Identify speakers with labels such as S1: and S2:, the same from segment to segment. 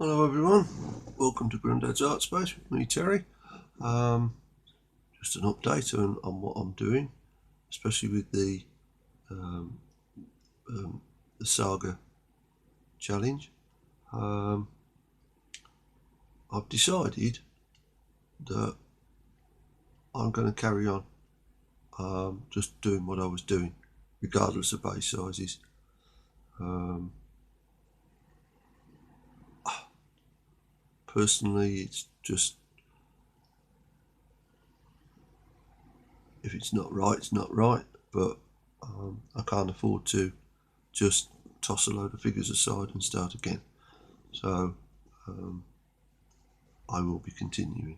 S1: Hello everyone, welcome to Grandad's Art Space with me Terry. Just an update on what I'm doing, especially with um, the Saga challenge. I've decided that I'm going to carry on just doing what I was doing, regardless of base sizes. Personally, it's just, if it's not right, it's not right, but I can't afford to just toss a load of figures aside and start again. So I will be continuing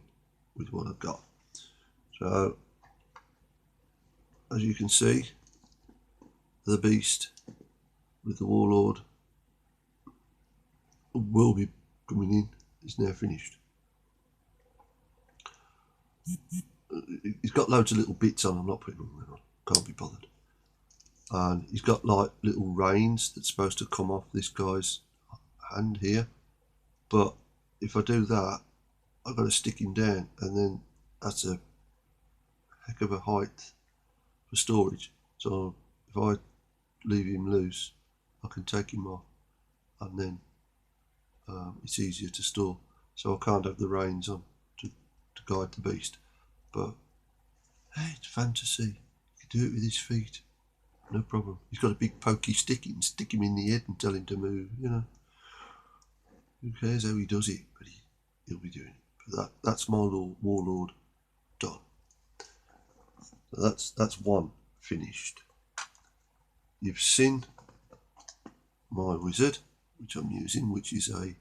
S1: with what I've got. So as you can see, the beast with the warlord will be coming in. It's now finished. He's got loads of little bits on. I'm not putting them on. Can't be bothered. And he's got like little reins that's supposed to come off this guy's hand here. But if I do that, I've got to stick him down, and then that's a heck of a height for storage. So if I leave him loose, I can take him off, and then it's easier to store. So I can't have the reins on to guide the beast. But hey, it's fantasy. You can do it with his feet, no problem. He's got a big pokey stick. You can stick him in the head and tell him to move. Who cares how he does it? But he'll be doing it. But that's my warlord done. So that's one finished. You've seen my wizard, which I'm using, which is a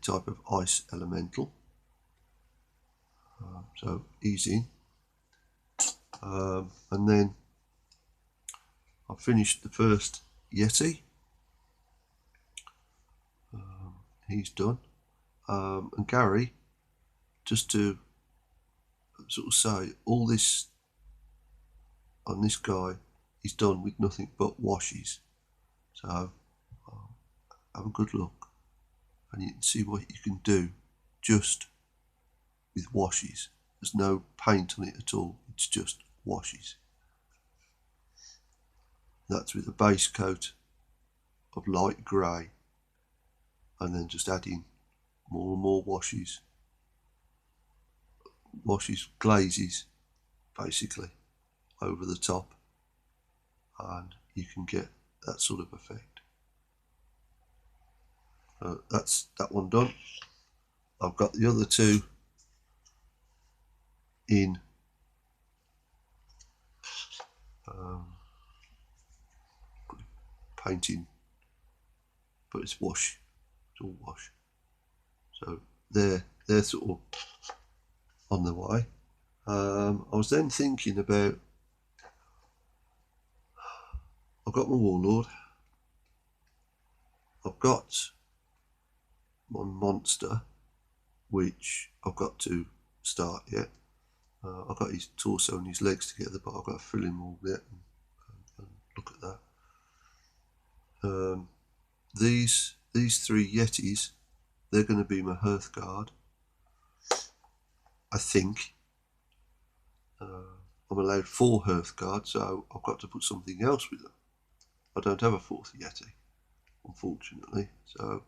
S1: type of ice elemental. So he's in. And then I've finished the first Yeti. He's done. And Gary, just to sort of say, all this on this guy, he's done with nothing but washes. So have a good look, and you can see what you can do just with washes. There's no paint on it at all. It's just washes. That's with a base coat of light grey, and then just adding more and more washes, glazes, basically, over the top, and you can get that sort of effect. That's that one done. I've got the other two in painting, but it's wash. It's all wash. So they're sort of on the way. I was then thinking about, I've got my warlord, I've got my monster, which I've got to start yet. I've got his torso and his legs together, but I've got to fill him all yet and look at that. These three Yetis, they're going to be my Hearthguard, I think. I'm allowed 4 Hearthguard, so I've got to put something else with them. I don't have a 4th Yeti, unfortunately, so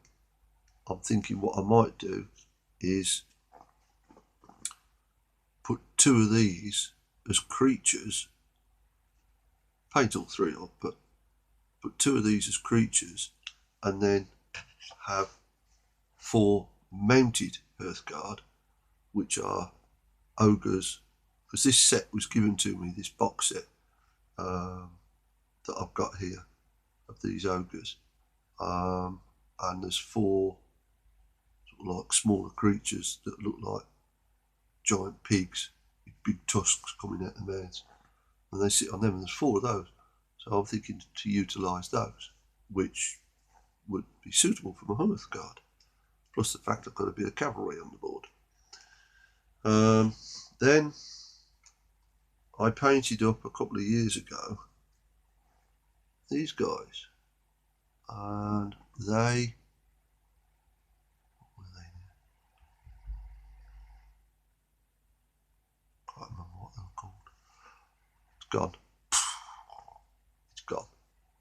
S1: I'm thinking what I might do is put 2 of these as creatures, paint all 3 up, but put 2 of these as creatures, and then have 4 mounted Hearthguard, which are ogres, because this set was given to me, this box set that I've got here of these ogres, and there's 4 sort of like smaller creatures that look like giant pigs with big tusks coming out their mouths, and they sit on them, and there's 4 of those. So I'm thinking to utilise those, which would be suitable for my Hearthguard, plus the fact I've got a bit of cavalry on the board. Then I painted up a couple of years ago these guys, and they gone. It's gone.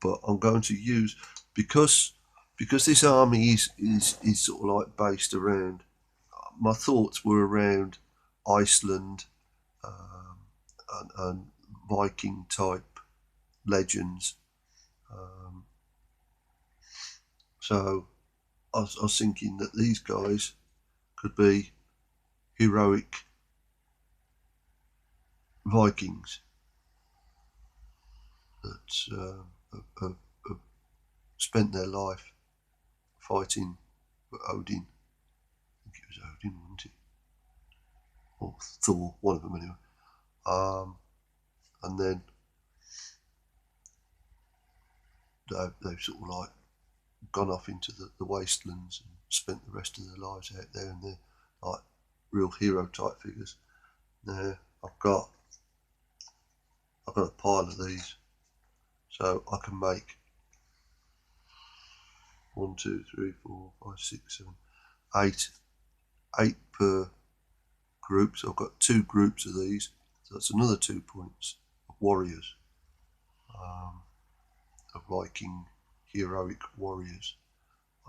S1: But I'm going to use, because this army is sort of like based around, my thoughts were around Iceland and Viking type legends. So I was thinking that these guys could be heroic Vikings that have spent their life fighting for Odin. I think it was Odin, wasn't it? Or Thor, one of them anyway. And then they've sort of like gone off into the wastelands and spent the rest of their lives out there, and they're like real hero type figures. Now I've got a pile of these, so I can make 1, 2, 3, 4, 5, 6, 7, 8 per group. So I've got 2 groups of these, so that's another 2 points of warriors, of Viking heroic warriors,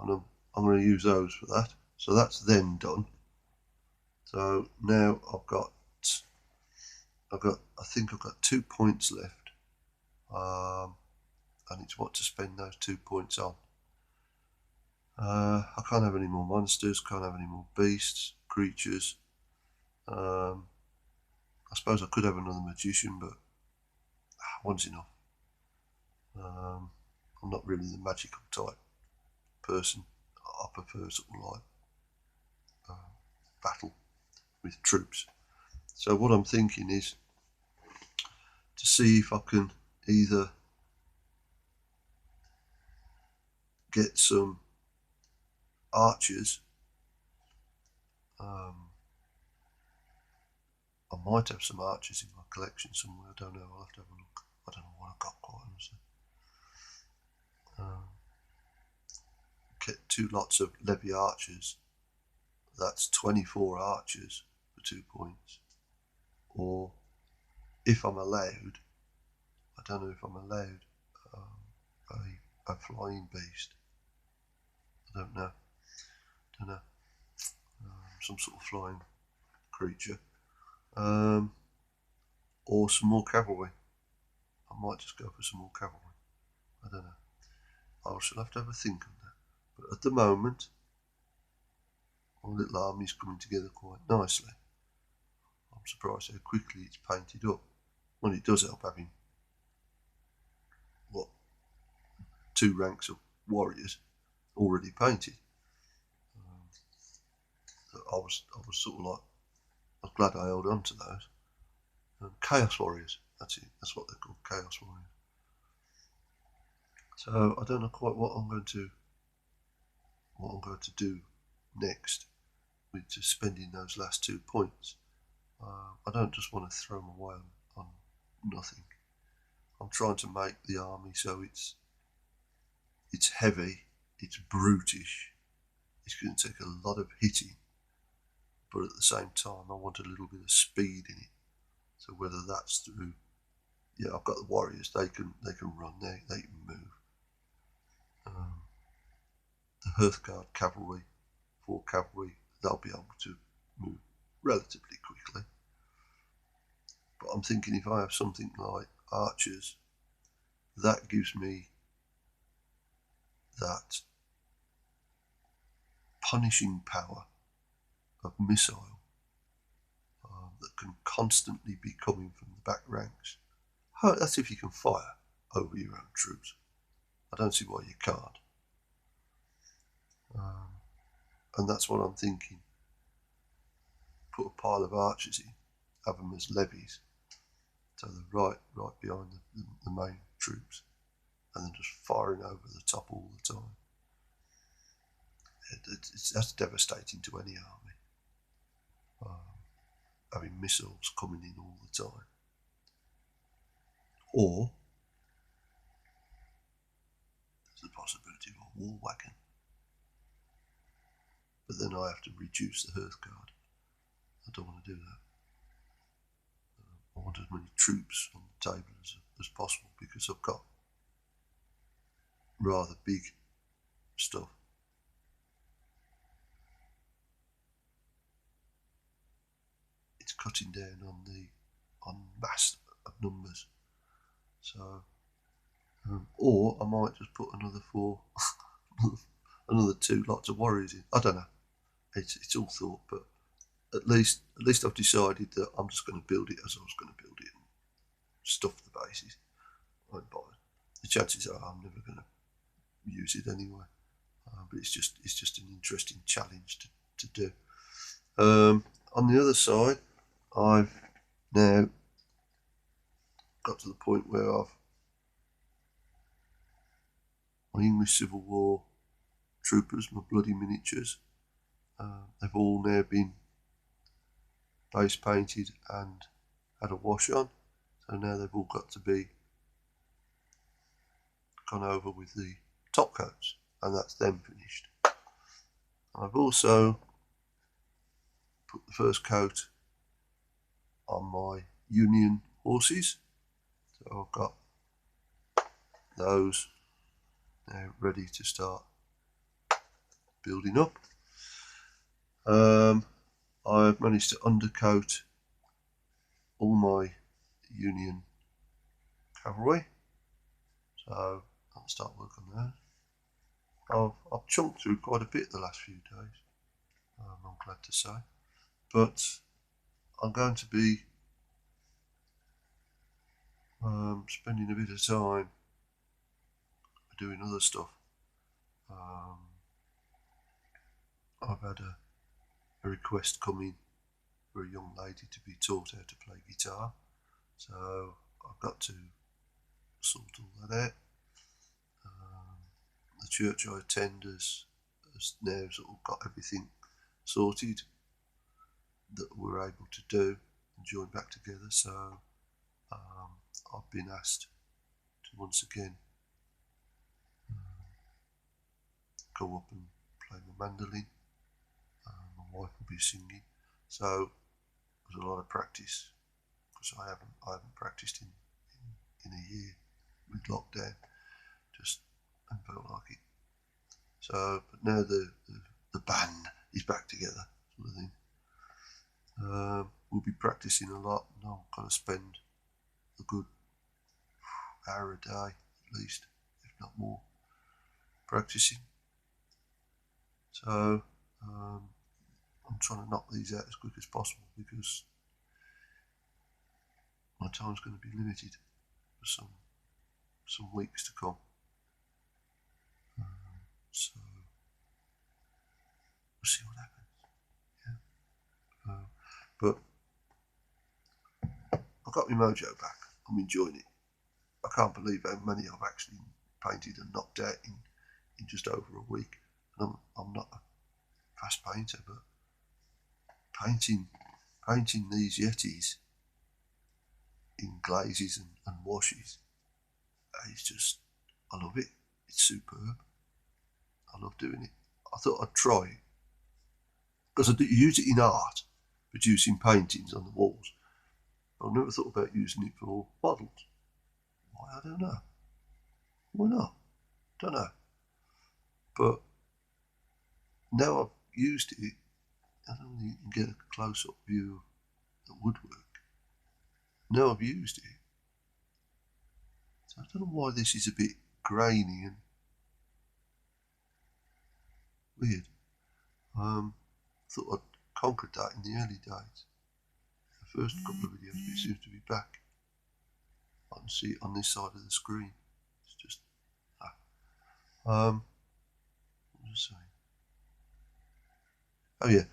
S1: and I'm going to use those for that. So that's then done. So now I think I've got 2 points left, and it's what to spend those 2 points on. I can't have any more monsters, can't have any more beasts, creatures. I suppose I could have another magician, but one's enough. I'm not really the magical type person. I prefer sort of like battle with troops. So what I'm thinking is to see if I can either get some archers. I might have some archers in my collection somewhere. I don't know. I'll have to have a look. I don't know what I've got, quite honestly. Get 2 lots of levy archers. That's 24 archers for 2 points. Or if I'm allowed, I don't know if I'm allowed a flying beast. I don't know. Some sort of flying creature. Or some more cavalry. I might just go for some more cavalry. I don't know. I shall have to have a think on that. But at the moment, my little army's coming together quite nicely. I'm surprised how quickly it's painted up. Well, it does help having 2 ranks of warriors already painted. I was sort of like, I was glad I held on to those. Chaos warriors, that's it. That's what they're called, chaos warriors. So I don't know quite what I'm going to do next with just spending those last 2 points. I don't just want to throw them away on nothing. I'm trying to make the army so it's heavy, it's brutish, it's going to take a lot of hitting, but at the same time I want a little bit of speed in it. So whether that's through, I've got the warriors, they can run, they can move. The Hearthguard cavalry, 4 cavalry, they'll be able to move relatively quickly. But I'm thinking if I have something like archers, that gives me that punishing power of missile that can constantly be coming from the back ranks. That's if you can fire over your own troops. I don't see why you can't. And that's what I'm thinking. Put a pile of archers in, have them as levies, so they're right behind the main troops, and then just firing over the top all the time. That's devastating to any army, having missiles coming in all the time. Or there's the possibility of a war wagon, but then I have to reduce the Hearthguard. I don't want to do that. I want as many troops on the table as possible, because I've got rather big stuff. It's cutting down on mass of numbers. So, or I might just put another 4, another 2 lots of warriors in. I don't know. It's all thought, but at least I've decided that I'm just going to build it as I was going to build it and stuff the bases. The chances are I'm never going to use it anyway. But it's just an interesting challenge to do. On the other side, I've now got to the point where my English Civil War troopers, my bloody miniatures, they've all now been base painted and had a wash on, so now they've all got to be gone over with the top coats, and that's them finished. I've also put the first coat on my Union horses, so I've got those now ready to start building up. I've managed to undercoat all my Union cavalry, so I'll start work on that. I've chunked through quite a bit the last few days, I'm glad to say, but I'm going to be spending a bit of time doing other stuff. I've had a request come in for a young lady to be taught how to play guitar, so I've got to sort all that out. The church I attend has now sort of got everything sorted that we're able to do and join back together, so I've been asked to once again go up and play my mandolin. My wife will be singing, so there's a lot of practice, because I haven't practiced in a year with lockdown, just and felt like it. So, but now the band is back together, sort of thing. We'll be practicing a lot, and I'm going to spend a good hour a day at least, if not more, practicing. So I'm trying to knock these out as quick as possible, because my time's going to be limited for some weeks to come. So we'll see what happens. Yeah. But I've got my mojo back. I'm enjoying it. I can't believe how many I've actually painted and knocked out in just over a week. And I'm not a fast painter, but painting these Yetis in glazes and washes, it's just, I love it. It's superb. I love doing it. I thought I'd try it, because I do use it in art, producing paintings on the walls. I've never thought about using it for models. Why, I don't know. Why not? Don't know. But now I've used it, I don't know if you can get a close-up view of the woodwork. Now I've used it, so I don't know why this is a bit grainy and weird. Thought I'd conquered that in the early days. The first couple of videos, it seems to be back. I can see it on this side of the screen. It's just what was I saying? Oh yeah,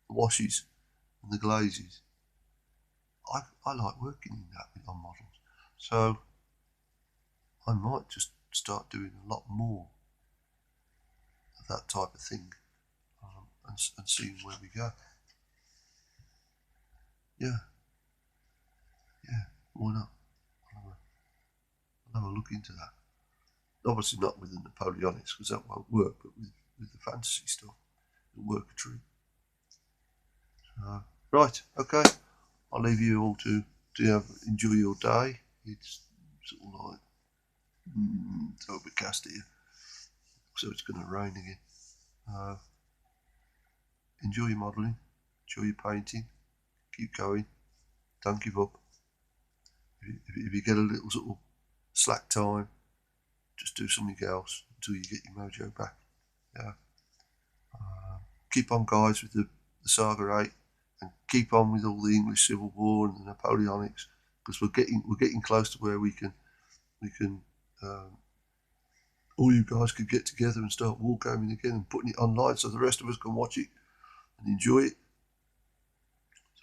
S1: the washes and the glazes. I like working in that on models, so I might just start doing a lot more of that type of thing, and seeing where we go. Yeah, why not? I'll have a look into that. Obviously not with the Napoleonics, because that won't work, but with the fantasy stuff, it'll work a treat. Right, okay. I'll leave you all to enjoy your day. It's sort of like it's a bit cast here, so it's going to rain again. Enjoy your modelling, enjoy your painting, keep going, don't give up. If you get a little sort of slack time, just do something else until you get your mojo back. Yeah. Keep on, guys, with the Saga 8, and keep on with all the English Civil War and the Napoleonics, because we're getting close to where we can all you guys could get together and start wargaming again and putting it online so the rest of us can watch it and enjoy it.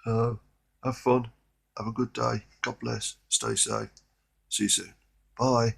S1: So have fun, have a good day, God bless, stay safe, see you soon, bye.